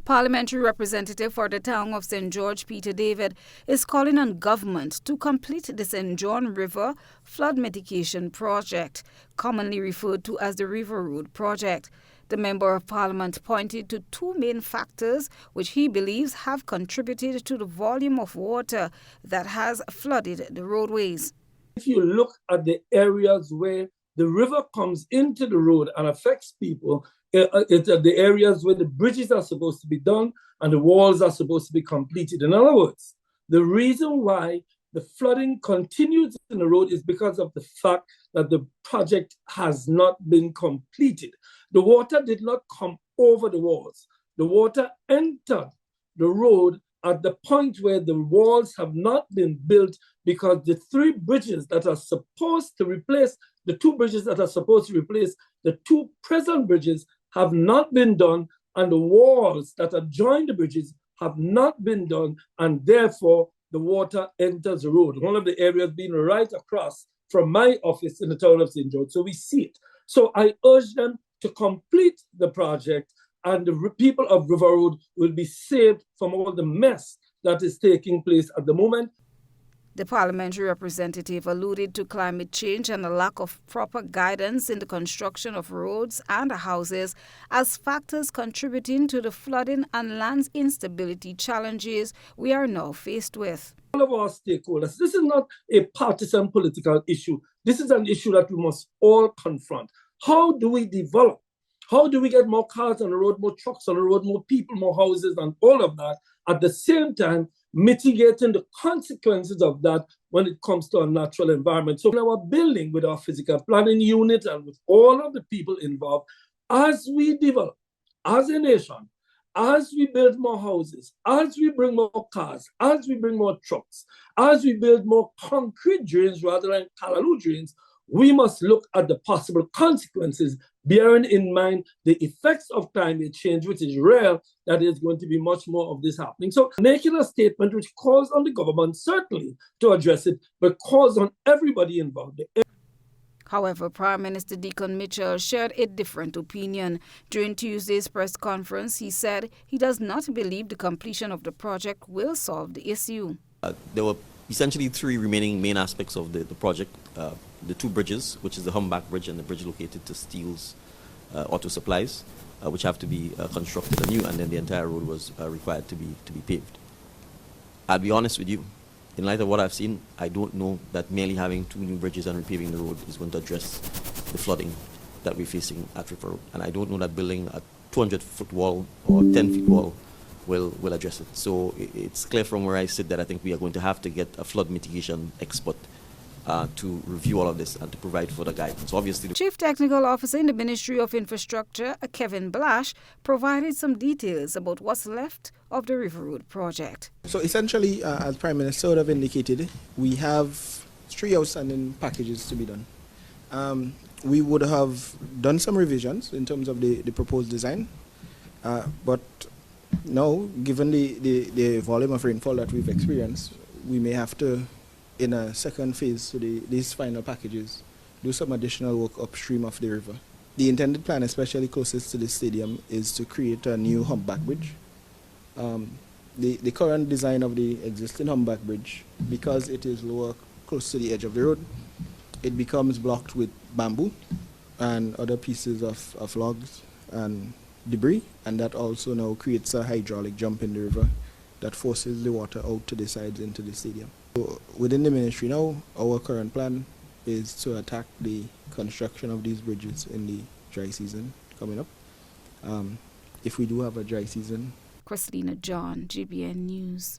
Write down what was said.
Parliamentary representative for the town of St. George, Peter David, is calling on government to complete the St. John River flood mitigation project, commonly referred to as the River Road project. The Member of Parliament pointed to two main factors which he believes have contributed to the volume of water that has flooded the roadways. If you look at the areas where the river comes into the road and affects people, it's at the areas where the bridges are supposed to be done and the walls are supposed to be completed. In other words, the reason why the flooding continues in the road is because of the fact that the project has not been completed. The water did not come over the walls. The water entered the road at the point where the walls have not been built because the three bridges that are supposed to replace, the two bridges that are supposed to replace the two present bridges have not been done, and the walls that adjoin the bridges have not been done, and therefore the water enters the road. One of the areas being right across from my office in the town of St. George, so we see it. So I urge them to complete the project, and the people of River Road will be saved from all the mess that is taking place at the moment. The parliamentary representative alluded to climate change and the lack of proper guidance in the construction of roads and houses as factors contributing to the flooding and land instability challenges we are now faced with. All of our stakeholders, this is not a partisan political issue. This is an issue that we must all confront. How do we develop? How do we get more cars on the road, more trucks on the road, more people, more houses, and all of that, at the same time mitigating the consequences of that when it comes to our natural environment? So in our building with our physical planning unit and with all of the people involved, as we develop as a nation, as we build more houses, as we bring more cars, as we bring more trucks, as we build more concrete drains rather than callaloo drains, we must look at the possible consequences, bearing in mind the effects of climate change, which is rare, that there's going to be much more of this happening. So making a statement which calls on the government certainly to address it, but calls on everybody involved. However, Prime Minister Deacon Mitchell shared a different opinion. During Tuesday's press conference, he said he does not believe the completion of the project will solve the issue. There were essentially three remaining main aspects of the project. The two bridges, which is the Humpback Bridge and the bridge located to Steele's Auto Supplies, which have to be constructed anew, and then the entire road was required to be paved. I'll be honest with you, in light of what I've seen, I don't know that merely having two new bridges and repaving the road is going to address the flooding that we're facing at River Road. And I don't know that building a 200-foot wall or 10-foot wall will address it. So it's clear from where I sit that I think we are going to have to get a flood mitigation expert to review all of this and to provide further guidance. Obviously, Chief Technical Officer in the Ministry of Infrastructure, Kevin Blash, provided some details about what's left of the River Road project. So essentially, as Prime Minister would have indicated, we have 3 outstanding packages to be done. We would have done some revisions in terms of the proposed design, but now, given the volume of rainfall that we've experienced, we may have to, in a second phase to these final packages, do some additional work upstream of the river. The intended plan, especially closest to the stadium, is to create a new humpback bridge. The current design of the existing humpback bridge, because it is lower, close to the edge of the road, it becomes blocked with bamboo and other pieces of logs and debris, and that also now creates a hydraulic jump in the river that forces the water out to the sides into the stadium. So within the ministry now, our current plan is to attack the construction of these bridges in the dry season coming up. If we do have a dry season. Christina John, GBN News.